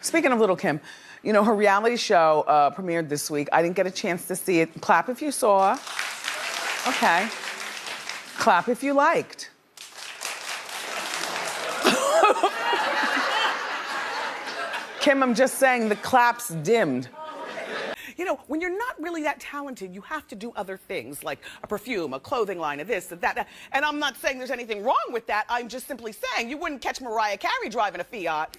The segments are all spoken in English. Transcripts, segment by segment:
Speaking of Little Kim, you know, her reality show premiered this week. I didn't get a chance to see it. Clap if you saw. Okay. Clap if you liked. Kim, I'm just saying the claps dimmed. You know, when you're not really that talented, you have to do other things, like a perfume, a clothing line, a this, a that. And I'm not saying there's anything wrong with that. I'm just simply saying you wouldn't catch Mariah Carey driving a Fiat.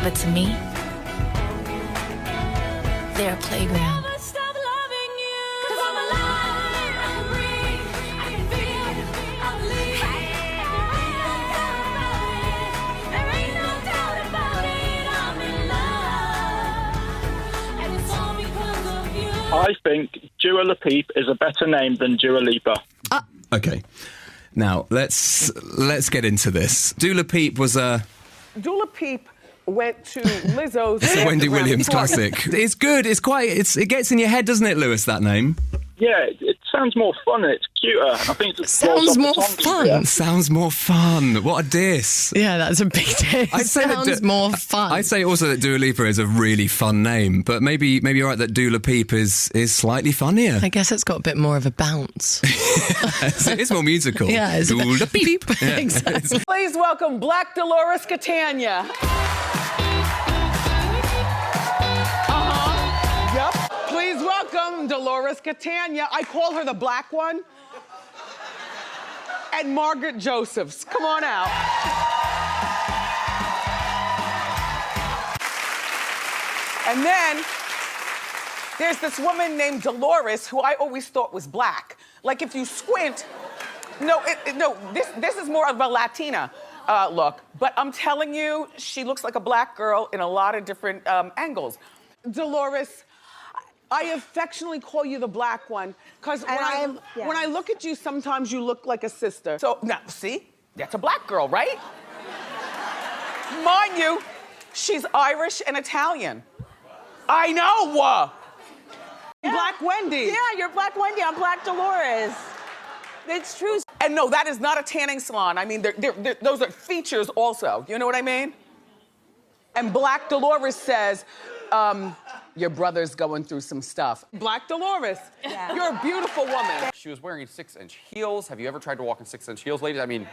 But to me, they're a playground. I think Dua Lipa is a better name than Dua Lipa. Okay. Now, let's get into this. Dua Lipa was a... Dua Lipa went to Lizzo's... It's a Wendy Williams classic. It's good. It gets in your head, doesn't it, Lewis, that name? Yeah, it sounds more fun. It's cuter. I think it sounds more fun. Yeah. Sounds more fun. What a diss. Yeah, that's a big diss. I'd say sounds more fun. I'd say also that Dua Lipa is a really fun name, but maybe you're right that Dua Lipa is slightly funnier. I guess it's got a bit more of a bounce. It's more musical. Yeah, it's Dua Lipa. Yeah. Exactly. Please welcome Black Dolores Catania. Yep. Please welcome Dolores Catania. I call her the black one. And Margaret Josephs. Come on out. And then there's this woman named Dolores who I always thought was black. Like if you squint, this is more of a Latina look. But I'm telling you, she looks like a black girl in a lot of different angles. Dolores, I affectionately call you the black one because when I look at you, sometimes you look like a sister. So now, see, that's a black girl, right? Mind you, she's Irish and Italian. I know. Yeah. Black Wendy. Yeah, you're Black Wendy. I'm Black Dolores. It's true. And no, that is not a tanning salon. I mean, those are features also. You know what I mean? And Black Dolores says, your brother's going through some stuff. Black Dolores, yeah. You're a beautiful woman. She was wearing 6-inch heels. Have you ever tried to walk in 6-inch heels, ladies? I mean,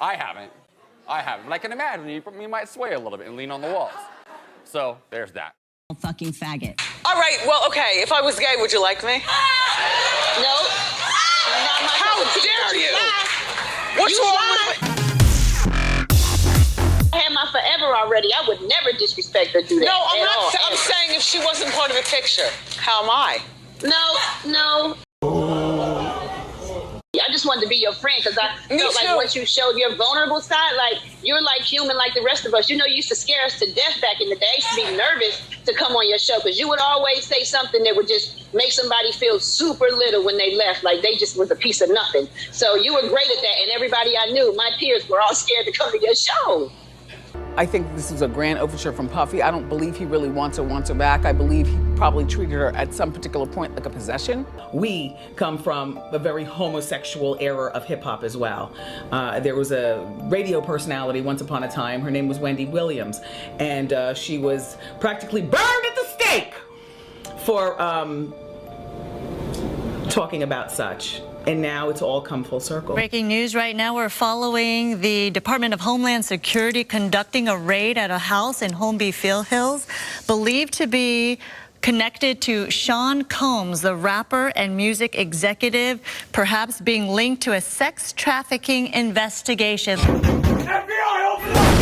I haven't. But I can imagine you might sway a little bit and lean on the walls. So there's that. Fucking faggot. All right, well, okay, if I was gay, would you like me? No. How dare you? What's wrong with me? I had my forever already. I would never disrespect or do that. No, I'm saying if she wasn't part of the picture. How am I? No. I just wanted to be your friend because I felt like once you showed your vulnerable side, like you're like human like the rest of us. You know, you used to scare us to death back in the day. I used to be nervous to come on your show because you would always say something that would just make somebody feel super little when they left, like they just was a piece of nothing. So you were great at that, and everybody I knew, my peers, were all scared to come to your show. I think this is a grand overture from Puffy. I don't believe he really wants her back. I believe he probably treated her at some particular point like a possession. We come from a very homosexual era of hip hop as well. There was a radio personality once upon a time. Her name was Wendy Williams. And she was practically burned at the stake for talking about such. And now it's all come full circle. Breaking news right now, we're following the Department of Homeland Security conducting a raid at a house in Holmby Field Hills, believed to be connected to Sean Combs, the rapper and music executive, perhaps being linked to a sex trafficking investigation. FBI, open up!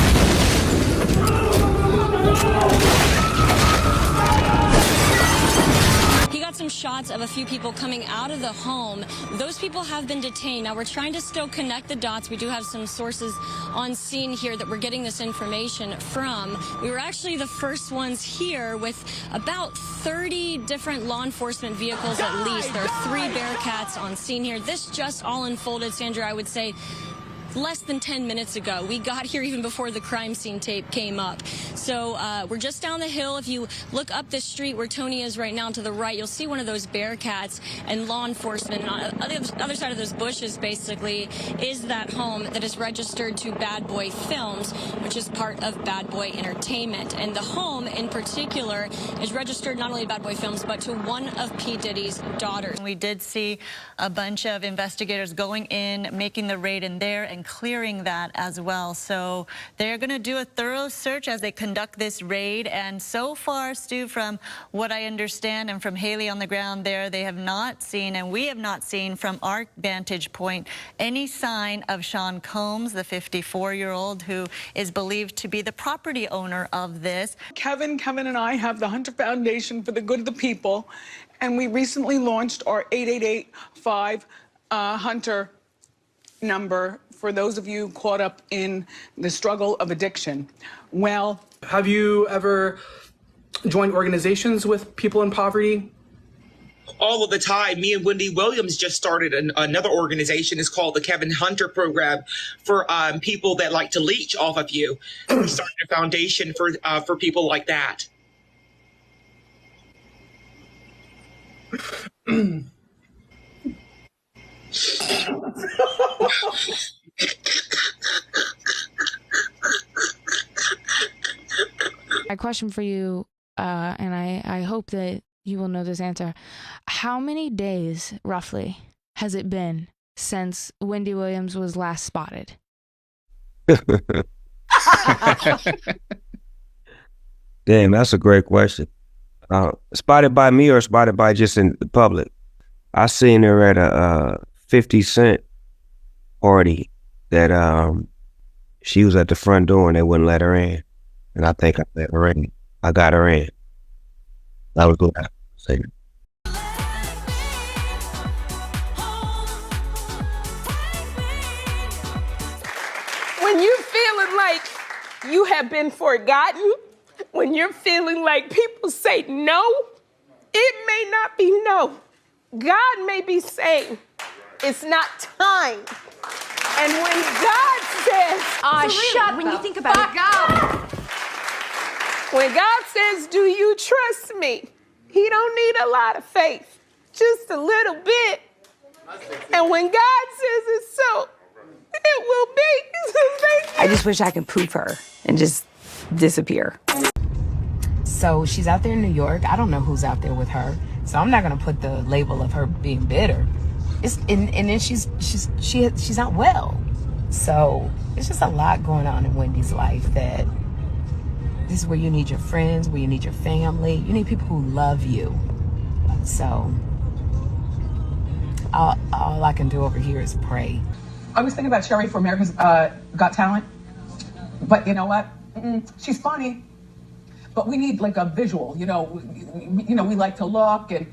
Some shots of a few people coming out of the home. Those people have been detained. Now we're trying to still connect the dots. We do have some sources on scene here that we're getting this information from. We were actually the first ones here with about 30 different law enforcement vehicles at least. There are 3 Bearcats on scene here. This just all unfolded, Sandra, I would say less than 10 minutes ago. We got here even before the crime scene tape came up. So we're just down the hill. If you look up the street where Tony is right now to the right, you'll see one of those Bearcats, and law enforcement. And on the other side of those bushes, basically, is that home that is registered to Bad Boy Films, which is part of Bad Boy Entertainment. And the home in particular is registered not only to Bad Boy Films, but to one of P. Diddy's daughters. We did see a bunch of investigators going in, making the raid in there and clearing that as well. So they're going to do a thorough search as they conduct this raid. And so far, Stu, from what I understand and from Haley on the ground there, they have not seen, and we have not seen from our vantage point, any sign of Sean Combs, the 54-year-old who is believed to be the property owner of this. Kevin and I have the Hunter Foundation for the Good of the People, and we recently launched our 888-5-HUNTER number for those of you caught up in the struggle of addiction. Well, have you ever joined organizations with people in poverty? All of the time. Me and Wendy Williams just started another organization. It's called the Kevin Hunter Program for people that like to leech off of you. We started a foundation for people like that. My question for you, and I hope that you will know this answer. How many days, roughly, has it been since Wendy Williams was last spotted? Damn, that's a great question. Spotted by me or spotted by just in the public? I seen her at a 50 Cent party that she was at the front door and they wouldn't let her in. And I think I let her in. I got her in. I was glad. When you're feeling like you have been forgotten, when you're feeling like people say no, it may not be no. God may be saying, it's not time. And when God says, when you think about it, go. When God says, do you trust me? He don't need a lot of faith, just a little bit. And when God says it's so, it will be. I just wish I could poof her and just disappear. So she's out there in New York. I don't know who's out there with her. So I'm not gonna put the label of her being bitter. And then she's not well. So it's just a lot going on in Wendy's life that this is where you need your friends, where you need your family. You need people who love you. So all I can do over here is pray. I was thinking about Sherry for America's Got Talent, but you know what? She's funny, but we need like a visual. You know, we like to look and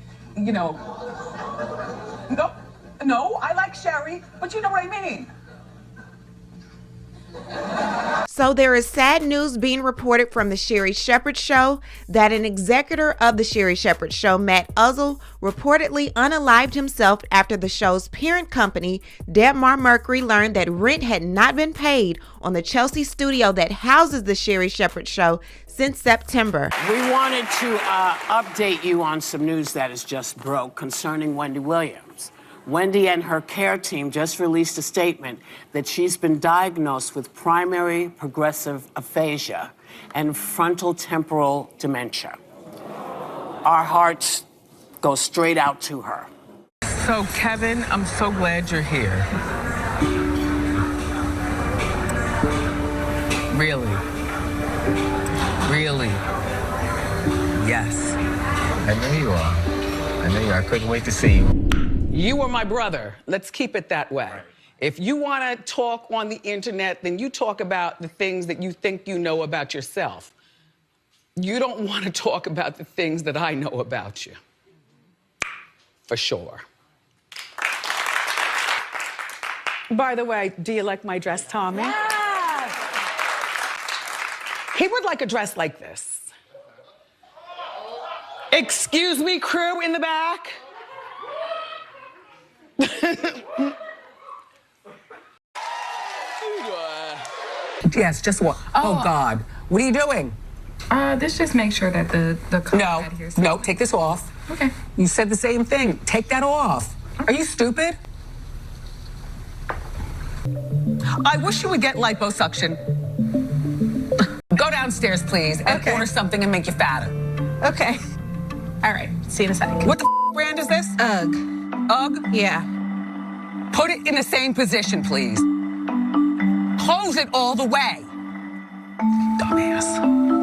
No, I like Sherry, but you know what I mean. So there is sad news being reported from the Sherri Shepherd Show that an executor of the Sherri Shepherd Show, Matt Uzzle, reportedly unalived himself after the show's parent company, Debmar Mercury, learned that rent had not been paid on the Chelsea studio that houses the Sherri Shepherd Show since September. We wanted to update you on some news that is just broke concerning Wendy Williams. Wendy and her care team just released a statement that she's been diagnosed with primary progressive aphasia and frontal temporal dementia. Our hearts go straight out to her. So, Kevin, I'm so glad you're here. Really? Really? Yes. I know you are. I know you are. I couldn't wait to see you. You are my brother. Let's keep it that way. If you want to talk on the internet, then you talk about the things that you think you know about yourself. You don't want to talk about the things that I know about you. For sure. By the way, do you like my dress, Tommy? Yes. He would like a dress like this. Excuse me, crew in the back. Yes, just what? Oh, God. What are you doing? This just makes sure that the code adheres to No, take this off. Okay. You said the same thing. Take that off. Are you stupid? I wish you would get liposuction. Go downstairs, please, and order something and make you fatter. Okay. All right. See you in a second. What the brand is this? Ugg. Ugg? Yeah. Put it in the same position, please. Close it all the way. Dumbass.